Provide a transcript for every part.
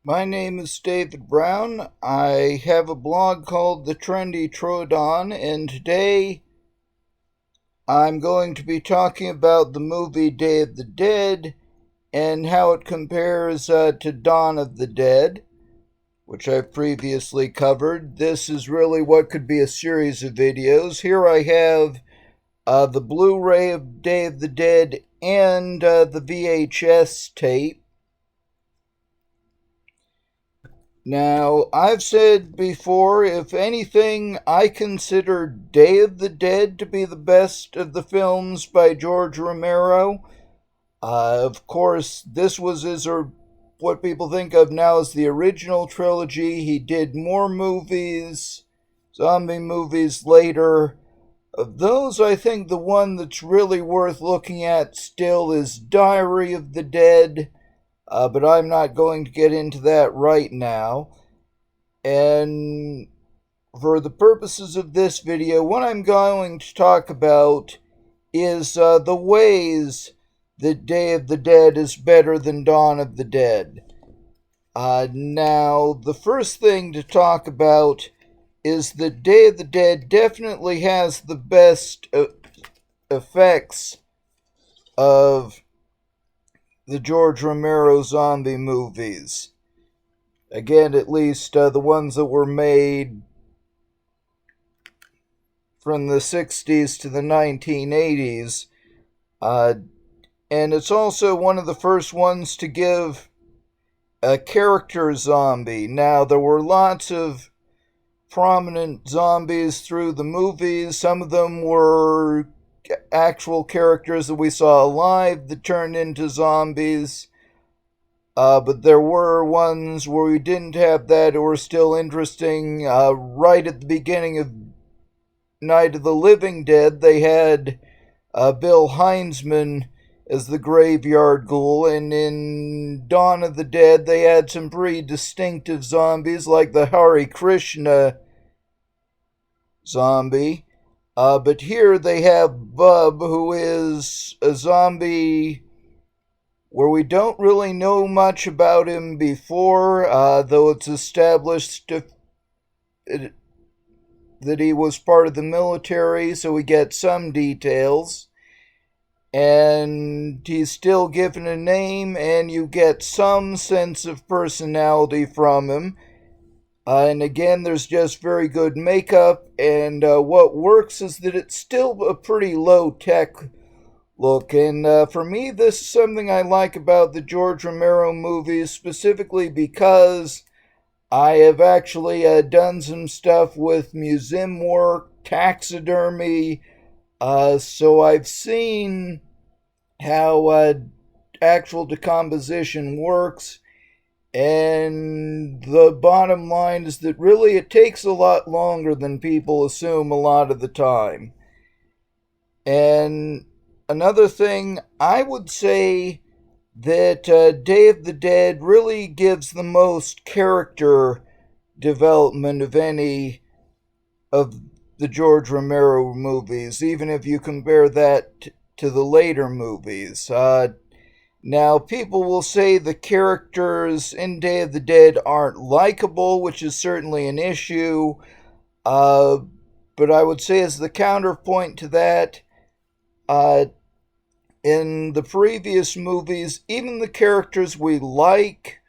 My name is David Brown. I have a blog called The Trendy Troodon, and today I'm going to be talking about the movie Day of the Dead and how it compares to Dawn of the Dead, which I've previously covered. This is really what could be a series of videos. Here I have the Blu-ray of Day of the Dead and the VHS tape. Now, I've said before, if anything, I consider Day of the Dead to be the best of the films by George Romero. Of course, this was what people think of now as the original trilogy. He did more movies, zombie movies later. Of those, I think the one that's really worth looking at still is Diary of the Dead. But I'm not going to get into that right now. And for the purposes of this video, what I'm going to talk about is the ways that Day of the Dead is better than Dawn of the Dead. Now, the first thing to talk about is that Day of the Dead definitely has the best effects of the George Romero zombie movies. Again, at least the ones that were made from the 60s to the 1980s. And it's also one of the first ones to give a character zombie. Now, there were lots of prominent zombies through the movies. Some of them were actual characters that we saw alive that turned into zombies. But there were ones where we didn't have that or were still interesting. Right at the beginning of Night of the Living Dead, they had Bill Heinzman as the graveyard ghoul, and in Dawn of the Dead, they had some pretty distinctive zombies like the Hare Krishna zombie. But here they have Bub, who is a zombie where we don't really know much about him before, though it's established that he was part of the military, so we get some details. And he's still given a name, and you get some sense of personality from him. And again, there's just very good makeup, and what works is that it's still a pretty low-tech look. And for me, this is something I like about the George Romero movies, specifically because I have actually done some stuff with museum work, taxidermy, so I've seen how actual decomposition works. And the bottom line is that really it takes a lot longer than people assume a lot of the time. And another thing, I would say that Day of the Dead really gives the most character development of any of the George Romero movies, even if you compare that to the later movies. Now, people will say the characters in Day of the Dead aren't likable, which is certainly an issue. But I would say as the counterpoint to that, in the previous movies, even the characters we like,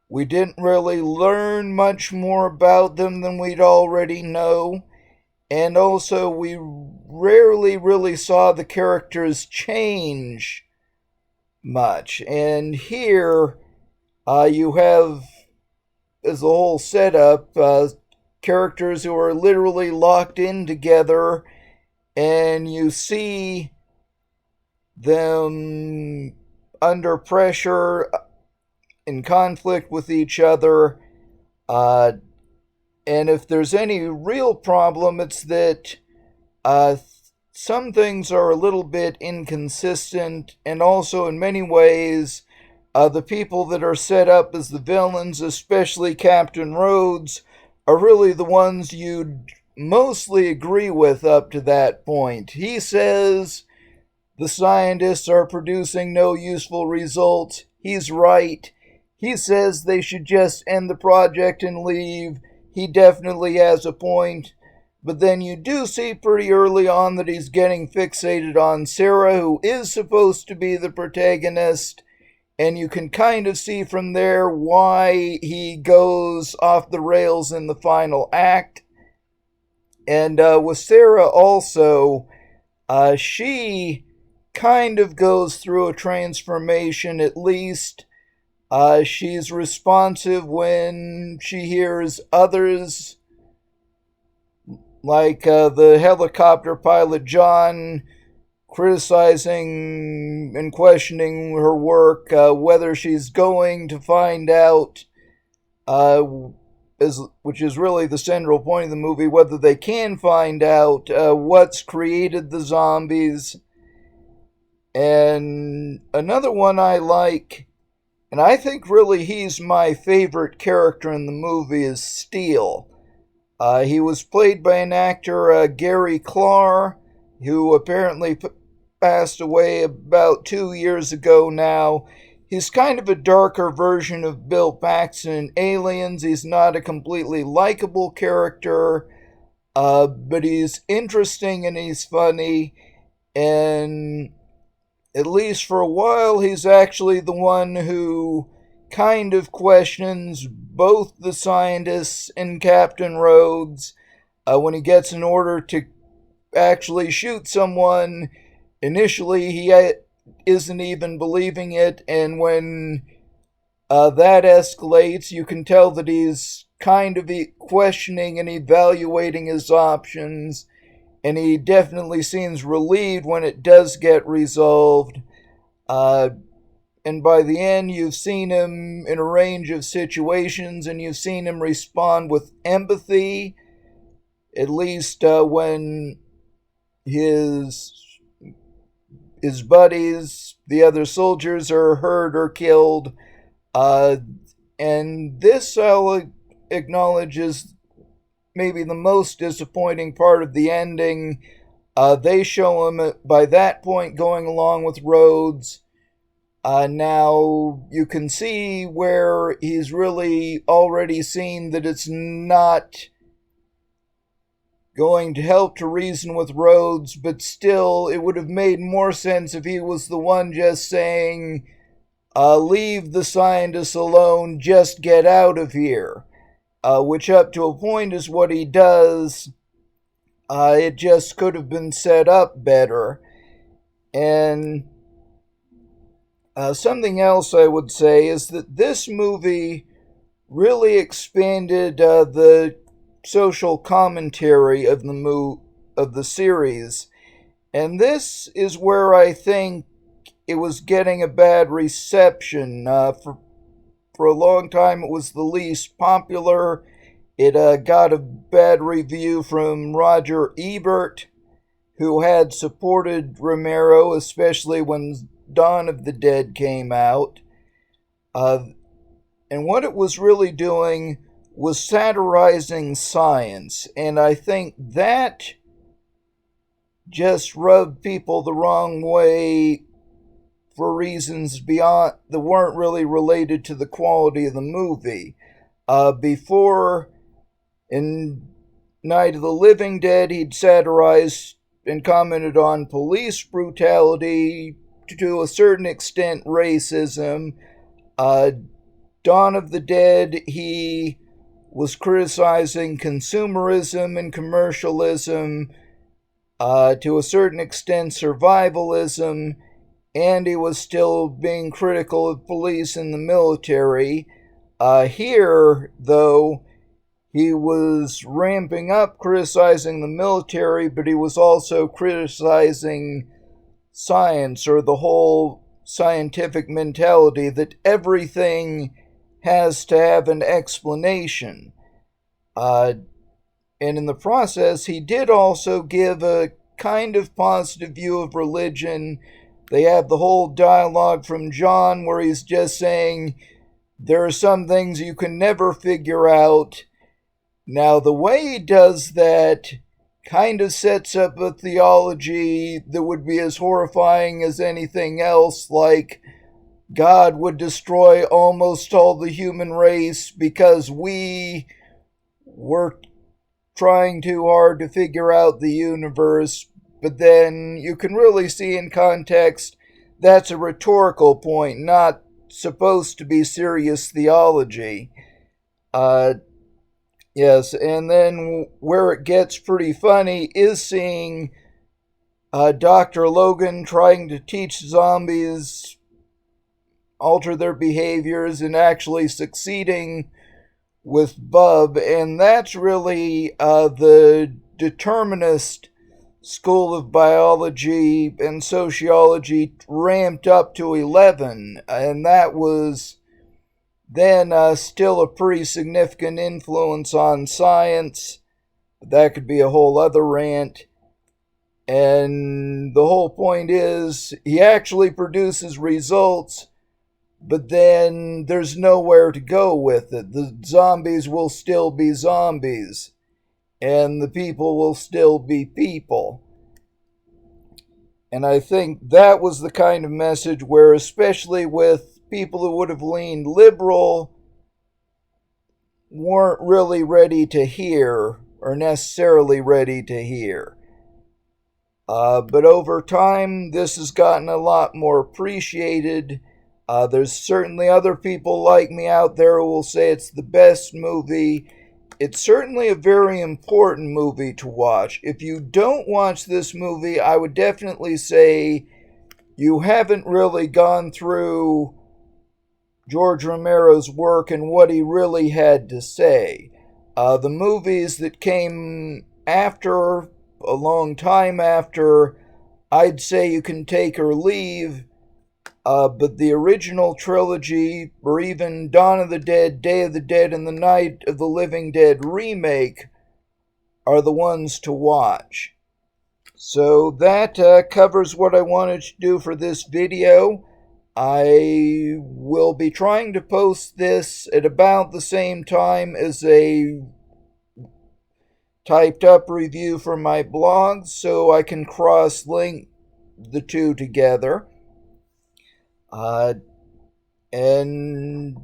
we didn't really learn much more about them than we'd already know. And also, we rarely really saw the characters change much. And here, you have, as a whole setup, characters who are literally locked in together, and you see them under pressure, in conflict with each other, and if there's any real problem, it's that some things are a little bit inconsistent, and also in many ways, the people that are set up as the villains, especially Captain Rhodes, are really the ones you'd mostly agree with up to that point. He says the scientists are producing no useful results. He's right. he says they should just end the project and leave. He definitely has a point. But then you do see pretty early on that he's getting fixated on Sarah, who is supposed to be the protagonist. And you can kind of see from there why he goes off the rails in the final act. And with Sarah also, she kind of goes through a transformation, at least. She's responsive when she hears others, like the helicopter pilot John, criticizing and questioning her work, whether she's going to find out, which is really the central point of the movie, whether they can find out what's created the zombies. And another one I like, and I think really he's my favorite character in the movie, is Steele. He was played by an actor, Gary Clark, who apparently passed away about 2 years ago now. He's kind of a darker version of Bill Paxton in Aliens. He's not a completely likable character, but he's interesting and he's funny. And at least for a while, he's actually the one who kind of questions both the scientists and Captain Rhodes. When he gets an order to actually shoot someone, initially he isn't even believing it, and when that escalates, you can tell that he's kind of questioning and evaluating his options, and he definitely seems relieved when it does get resolved. And by the end, you've seen him in a range of situations, and you've seen him respond with empathy, at least when his buddies, the other soldiers, are hurt or killed. And this, I'll acknowledge, is maybe the most disappointing part of the ending. They show him by that point going along with Rhodes. Now you can see where he's really already seen that it's not going to help to reason with Rhodes, but still it would have made more sense if he was the one just saying, leave the scientists alone, just get out of here. Which up to a point is what he does. It just could have been set up better. And something else I would say is that this movie really expanded the social commentary of the series, and this is where I think it was getting a bad reception. For a long time, it was the least popular. It got a bad review from Roger Ebert, who had supported Romero, especially when Dawn of the Dead came out. And what it was really doing was satirizing science, and I think that just rubbed people the wrong way for reasons beyond that weren't really related to the quality of the movie. Before, in Night of the Living Dead, he'd satirized and commented on police brutality, to a certain extent racism. Dawn of the Dead, he was criticizing consumerism and commercialism, to a certain extent survivalism, and he was still being critical of police and the military. Here, though, he was ramping up criticizing the military, but he was also criticizing science, or the whole scientific mentality that everything has to have an explanation. And in the process, he did also give a kind of positive view of religion. They have the whole dialogue from John where he's just saying, there are some things you can never figure out. Now, the way he does that kind of sets up a theology that would be as horrifying as anything else, like God would destroy almost all the human race because we were trying too hard to figure out the universe. But then you can really see in context that's a rhetorical point, not supposed to be serious theology. Uh, yes, and then where it gets pretty funny is seeing Dr. Logan trying to teach zombies alter their behaviors and actually succeeding with Bub, and that's really the determinist school of biology and sociology ramped up to 11, and that was then still a pretty significant influence on science. That could be a whole other rant. And the whole point is, he actually produces results, but then there's nowhere to go with it. The zombies will still be zombies, and the people will still be people. And I think that was the kind of message where, especially with people who would have leaned liberal, weren't really ready to hear, or necessarily ready to hear. But over time, this has gotten a lot more appreciated. There's certainly other people like me out there who will say it's the best movie. It's certainly a very important movie to watch. If you don't watch this movie, I would definitely say you haven't really gone through George Romero's work and what he really had to say. The movies that came after, a long time after, I'd say you can take or leave. But the original trilogy, or even Dawn of the Dead, Day of the Dead, and the Night of the Living Dead remake are the ones to watch. So that covers what I wanted to do for this video. I will be trying to post this at about the same time as a typed up review for my blog, so I can cross-link the two together. And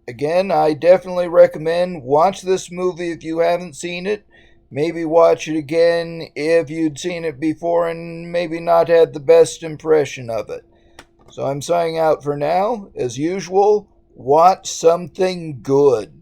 again, I definitely recommend watch this movie if you haven't seen it. Maybe watch it again if you'd seen it before and maybe not had the best impression of it. So I'm signing out for now. As usual, watch something good.